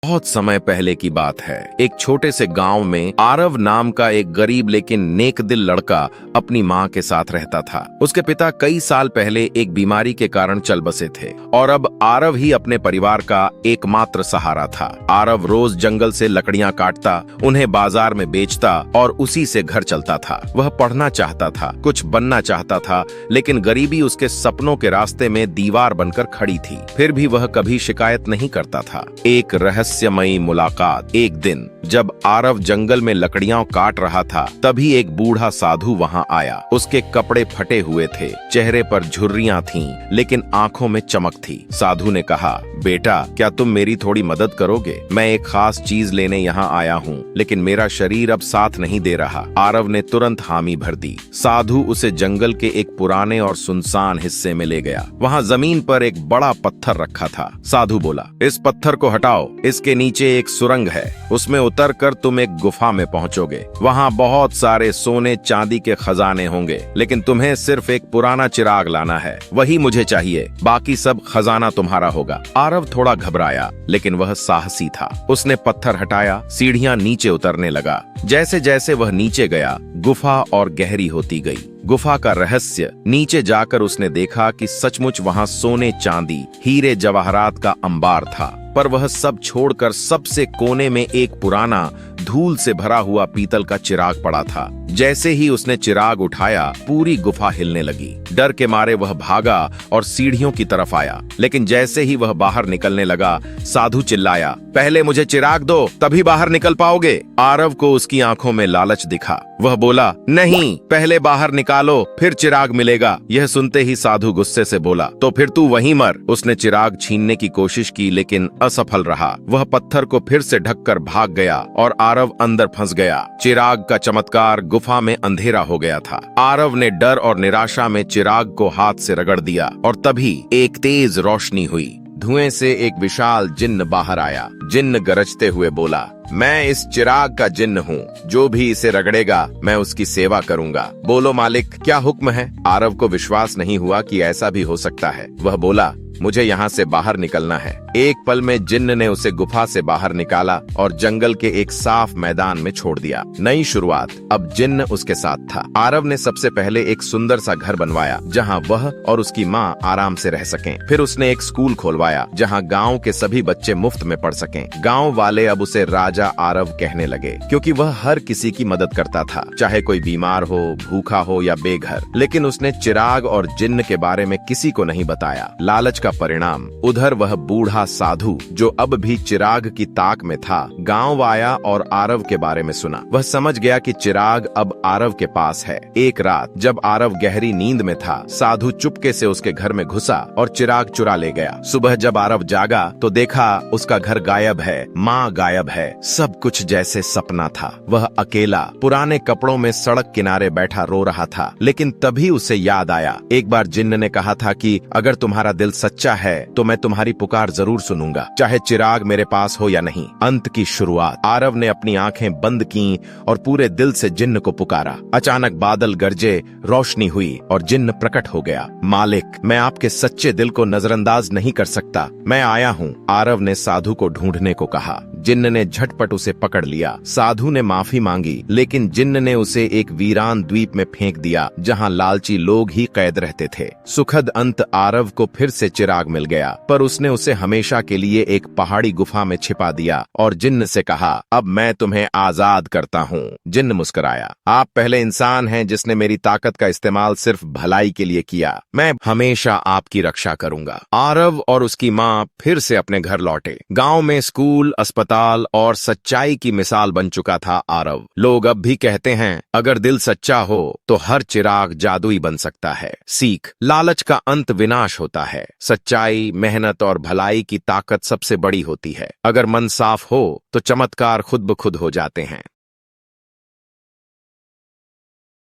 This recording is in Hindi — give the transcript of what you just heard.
बहुत समय पहले की बात है। एक छोटे से गांव में आरव नाम का एक गरीब लेकिन नेक दिल लड़का अपनी माँ के साथ रहता था। उसके पिता कई साल पहले एक बीमारी के कारण चल बसे थे और अब आरव ही अपने परिवार का एकमात्र सहारा था। आरव रोज जंगल से लकड़ियाँ काटता, उन्हें बाजार में बेचता और उसी से घर चलता था। वह पढ़ना चाहता था, कुछ बनना चाहता था, लेकिन गरीबी उसके सपनों के रास्ते में दीवार बनकर खड़ी थी। फिर भी वह कभी शिकायत नहीं करता था। एक रहस्यमयी मुलाकात। एक दिन जब आरव जंगल में लकड़ियां काट रहा था, तभी एक बूढ़ा साधु वहां आया। उसके कपड़े फटे हुए थे, चेहरे पर झुर्रियां थीं, लेकिन आंखों में चमक थी। साधु ने कहा, बेटा, क्या तुम मेरी थोड़ी मदद करोगे? मैं एक खास चीज लेने यहाँ आया हूँ, लेकिन मेरा शरीर अब साथ नहीं दे रहा। आरव ने तुरंत हामी भर दी। साधु उसे जंगल के एक पुराने और सुनसान हिस्से में ले गया। वहाँ जमीन पर एक बड़ा पत्थर रखा था। साधु बोला, इस पत्थर को हटाओ, इसके नीचे एक सुरंग है, उसमें उतर कर तुम एक गुफा में पहुंचोगे। वहाँ बहुत सारे सोने चांदी के खजाने होंगे, लेकिन तुम्हें सिर्फ एक पुराना चिराग लाना है, वही मुझे चाहिए, बाकी सब खजाना तुम्हारा होगा। आरव थोड़ा घबराया, लेकिन वह साहसी था। उसने पत्थर हटाया, सीढ़ियां नीचे उतरने लगा। जैसे जैसे वह नीचे गया, गुफा और गहरी होती गई। गुफा का रहस्य, नीचे जाकर उसने देखा कि सचमुच वहां सोने चांदी, हीरे जवाहरात का अंबार था। पर वह सब छोड़कर सबसे कोने में एक पुराना, धूल से भरा हुआ पीतल का चिराग पड़ा था। जैसे ही उसने चिराग उठाया, पूरी गुफा हिलने लगी। डर के मारे वह भागा और सीढ़ियों की तरफ आया, लेकिन जैसे ही वह बाहर निकलने लगा, साधु चिल्लाया, पहले मुझे चिराग दो, तभी बाहर निकल पाओगे। आरव को उसकी आंखों में लालच दिखा। वह बोला, नहीं, पहले बाहर निकालो, फिर चिराग मिलेगा। यह सुनते ही साधु गुस्से से बोला, तो फिर तू वहीं मर। उसने चिराग छीनने की कोशिश की, लेकिन असफल रहा। वह पत्थर को फिर से ढककर भाग गया और आरव अंदर फंस गया। चिराग का चमत्कार, गुफा में अंधेरा हो गया था। आरव ने डर और निराशा में चिराग को हाथ से रगड़ दिया और तभी एक तेज रोशनी हुई। धुएं से एक विशाल जिन्न बाहर आया। जिन्न गरजते हुए बोला, मैं इस चिराग का जिन्न हूँ, जो भी इसे रगड़ेगा मैं उसकी सेवा करूंगा। बोलो मालिक, क्या हुक्म है? आरव को विश्वास नहीं हुआ कि ऐसा भी हो सकता है। वह बोला, मुझे यहाँ से बाहर निकलना है। एक पल में जिन्न ने उसे गुफा से बाहर निकाला और जंगल के एक साफ मैदान में छोड़ दिया। नई शुरुआत। अब जिन्न उसके साथ था। आरव ने सबसे पहले एक सुंदर सा घर बनवाया, जहाँ वह और उसकी माँ आराम से रह सकें। फिर उसने एक स्कूल खोलवाया, जहाँ गाँव के सभी बच्चे मुफ्त में पढ़ सकें। गाँव वाले अब उसे राजा आरव कहने लगे, क्योंकि वह हर किसी की मदद करता था, चाहे कोई बीमार हो, भूखा हो या बेघर। लेकिन उसने चिराग और जिन्न के बारे में किसी को नहीं बताया। लालच का परिणाम। उधर वह बूढ़ा साधु, जो अब भी चिराग की ताक में था, गांव आया और आरव के बारे में सुना। वह समझ गया कि चिराग अब आरव के पास है। एक रात जब आरव गहरी नींद में था, साधु चुपके से उसके घर में घुसा और चिराग चुरा ले गया। सुबह जब आरव जागा तो देखा उसका घर गायब है, माँ गायब है, सब कुछ जैसे सपना था। वह अकेला पुराने कपड़ों में सड़क किनारे बैठा रो रहा था। लेकिन तभी उसे याद आया, एक बार जिन्न ने कहा था कि अगर तुम्हारा दिल सच्चा है तो मैं तुम्हारी पुकार जरूर सुनूंगा, चाहे चिराग मेरे पास हो या नहीं। अंत की शुरुआत। आरव ने अपनी आंखें बंद की और पूरे दिल से जिन्न को पुकारा। अचानक बादल गरजे, रोशनी हुई और जिन्न प्रकट हो गया। मालिक, मैं आपके सच्चे दिल को नजरअंदाज नहीं कर सकता, मैं आया हूँ। आरव ने साधु को ढूंढने को कहा। जिन्न ने झटपट उसे पकड़ लिया। साधु ने माफी मांगी, लेकिन जिन्न ने उसे एक वीरान द्वीप में फेंक दिया, जहाँ लालची लोग ही कैद रहते थे। सुखद अंत। आरव को फिर से चिराग मिल गया, पर उसने उसे हमेशा के लिए एक पहाड़ी गुफा में छिपा दिया और जिन्न से कहा, अब मैं तुम्हें आजाद करता हूँ। जिन्न मुस्कुराया, आप पहले इंसान हैं जिसने मेरी ताकत का इस्तेमाल सिर्फ भलाई के लिए किया। मैं हमेशा आपकी रक्षा करूंगा। आरव और उसकी माँ फिर से अपने घर लौटे। गांव में स्कूल, अस्पताल और सच्चाई की मिसाल बन चुका था आरव। लोग अब भी कहते हैं, अगर दिल सच्चा हो तो हर चिराग जादुई बन सकता है। सीख। लालच का अंत विनाश होता है। सच्चाई, मेहनत और भलाई की ताकत सबसे बड़ी होती है। अगर मन साफ हो तो चमत्कार खुद ब खुद हो जाते हैं।